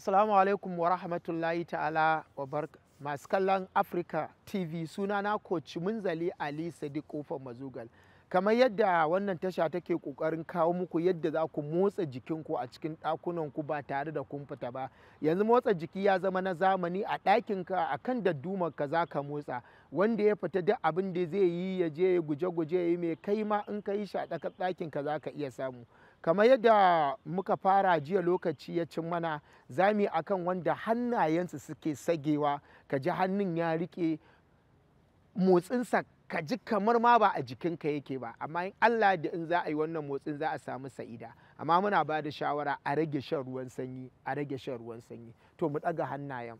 Assalamu alaikum wa rahmatullahi ta'ala wa barka. Masu kallon Africa TV sunana Coach Munzali Ali Sadiq Kofar Mazugal. Kamar yadda wannan tasha take kokarin kawo muku yadda za ku motsa jikinku a cikin ɗakunanku ba tare da kun fita ba. Yanzu motsa jiki ya zama na zamani, a ɗakinka a kan daddumarka za ka motsa. Wanda ya fita duk abin da zai yi ya je guje-guje ya yi mai, kai ma in ka yi shi a ɗakinka za ka iya samu. Kamar yadda muka fara jiya lokaci ya cin mana, za mu yi akan wanda hannayensu suke sagewa, ka ji hannun ya riƙe, motsinsa ka ji kamar ma ba a jikinka yake ba, amma in Allah da in za a yi wannan motsin za a samu sa'ida. Amma muna ba da shawara a rage shan ruwan sanyi, a rage shan ruwan sanyi. To mu ɗaga hannayen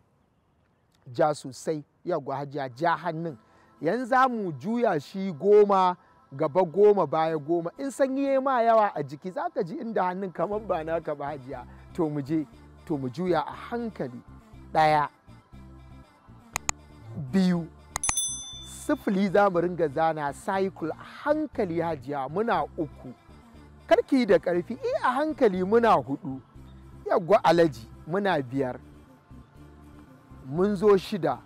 ja sosai, yawwa hajiya, ja hannun. Yanzu za mu juya shi goma gaba goma baya goma. In sanyi ya ma yawa a jiki za ka ji inda hannun kamar ba naka ba hajiya. To mu je, to mu juya a hankali. Ɗaya, biyu, sifili za mu ringa zana cycle a hankali hajiya, muna uku. Karki da ƙarfi, a hankali muna hudu. Yawwa alaji, muna biyar. Mun zo shida.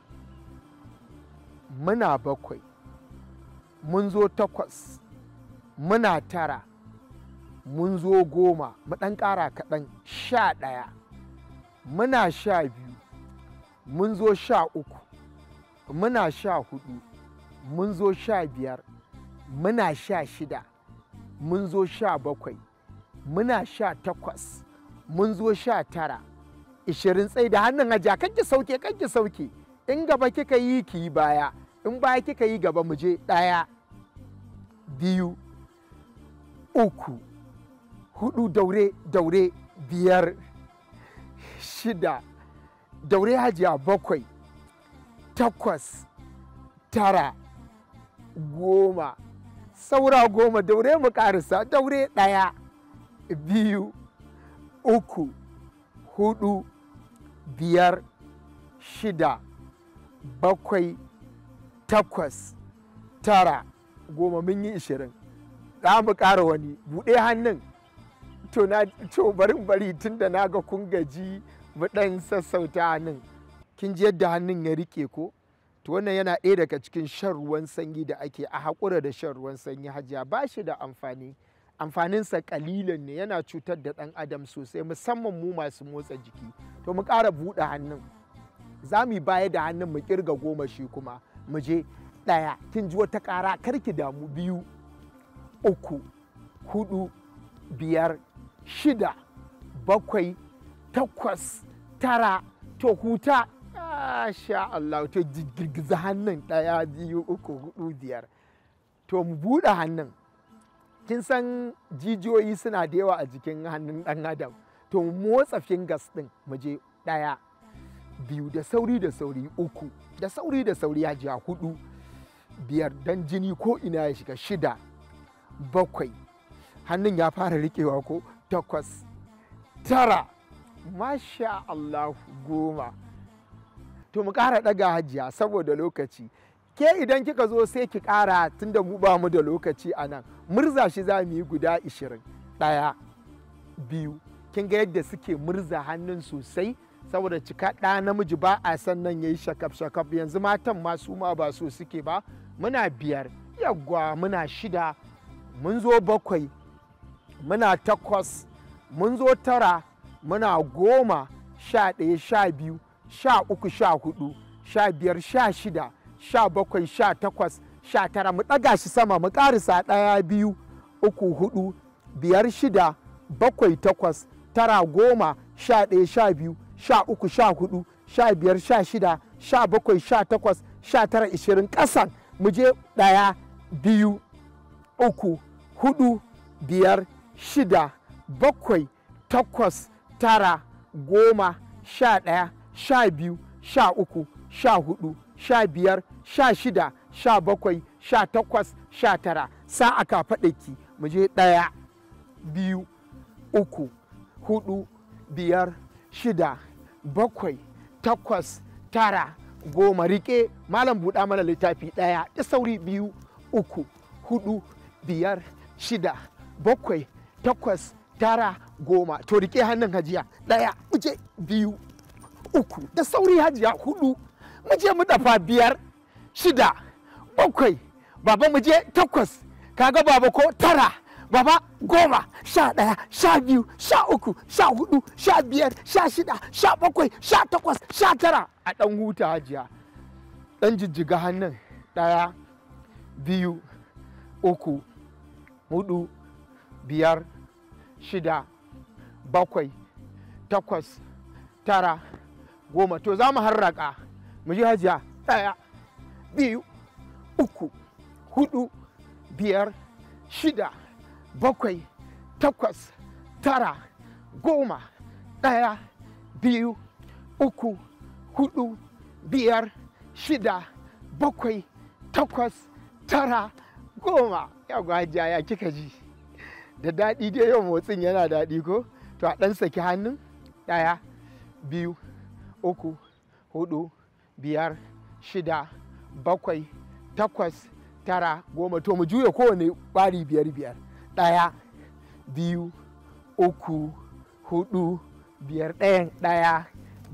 Muna bakwai. Mun zo takwas. Muna tara. Mun zo goma. Mu ɗan ƙara kaɗan, 11. Muna 12. Mun zo 13. Muna 14. Mun zo 15. Muna 16. Mun zo 17. Muna 18. Mun zo 19. 20. Tsaye da hannun hajiya, kanki sauke, kanki sauke. In gaba kika yi ki yi baya, in baya kika yi gaba mu je. 1, 2, 3, 4, daure, daure, 5, 6, daure hajiya, 7, 8, 9, 10, saura 10, daure mu karisa, daure. 1, 2, 3, 4, 5, 6, 7, 8, 9, 10. Mun yi 20. Za mu ƙara wani, buɗe hannun. To bari tun da na ga kun gaji, mu ɗan sassauta hannun. Kin ji yadda hannun ya rike ko? To wannan yana ɗaya daga cikin shan ruwan sanyi da ake, a haƙura da shan ruwan sanyi hajiya, ba shi da amfani. Amfaninsa ƙalilan ne, yana cutar da ɗan adam sosai, musamman mu masu motsa jiki. To mu ƙara buɗe hannun. Za mu yi baya da hannun mu ƙirga 10 shi kuma. Mu je. 1, kin ji wata ƙara, karki damu. 2, 3, 4, 5, 6, 7, 8, 9. To huta. Sha Allah, to girgiza hannun. 1, 2, 3, 4, 5. To mu buɗe hannun. Kin san jijiyoyi suna da yawa a jikin hannun ɗan adam. To mu motsa fingers ɗin. Mu je. 1, 2, da sauri da sauri. 3, da sauri da sauri ya jiya. 4, 5, dan jini ko ina ya shiga. 6, 7, hannun ya fara riƙewa ko. 8, 9, masha Allah, 10. To mu ƙara ɗaga hajiya saboda lokaci. Ke idan kika zo sai ki ƙara, tunda mu ba mu da lokaci a nan. Murza shi za mu yi guda 20. 1, 2, kin ga yadda suke murza hannun sosai, saboda cika ɗa namiji ba a san nan ya yi shakaf-shakaf. Yanzu matan ma su ma ba so suke ba. Muna 5. Yawwa muna 6. Mun zo 7. Muna 8. Mun zo 9. Muna 10, 11, 12, 13, 14, 15, 16, 17, 18, 19. Mu ɗaga shi sama, mu ƙarisa. 1, 2, 3, 4, 5, 6, 7, 8, 9, 10, 11, 12, 13, 14, 15, 16, 17, 18, 19, 20. Ƙasan mu je. 1, 2, 3, 4, 5, 6, 7, 8, 9, 10, 11, 12, 13, 14, 15, 16, 17, 18, 19. Sa aka faɗaki. Mu je. 1, 2, 3, 4, 5, 6, 7, 8, 9, 10. Rike malam, buɗa mana littafi. 1, da sauri. 2, 3, 4, 5, 6, 7, 8, 9, 10. To rike hannun hajiya. 1, 2, uku da sauri hajiya, hudu, mu je mu dafa, biyar, shida, bakwai, baba mu je takwas, kaga baba ko tara, baba goma, 11, 12, 13, 14, 15, 16, 17, 18, 19. A ɗan huta hajiya, ɗan jijjiga hannun, 1, 2, 3, 4, 5, 6, 7, 8, 9, 10. To za mu harraka, mu ji hajiya, 1, 2, 3, 4, 5, 6, 7, 8, 9, 10. 1, 2, 3, 4, 5, 6, 7, 8, 9, 10. Yawwa hajiya, ya kika ji? Da daɗi dai yau, motsin yana daɗi ko? To a ɗan saki hannun, 1, 2, 3, 4, 5, 6, 7, 8, 9, 10. To mu juya kowane ɓari 5-5. 1, 2, 3, 4, 5. ɗayan 1,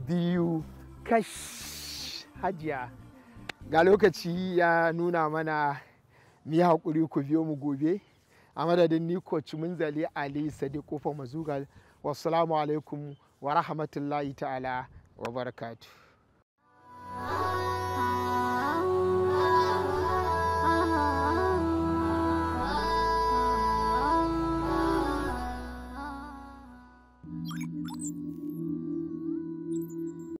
2. Kash hajiya, ga lokaci ya nuna mana mu yi haƙuri, ku biyo mu gobe. A madadin ni coach Munzali Ali Sadiq Kofar Mazugal, wassalamu alaikum wa rahmatullahi ta'ala wa barakatuh.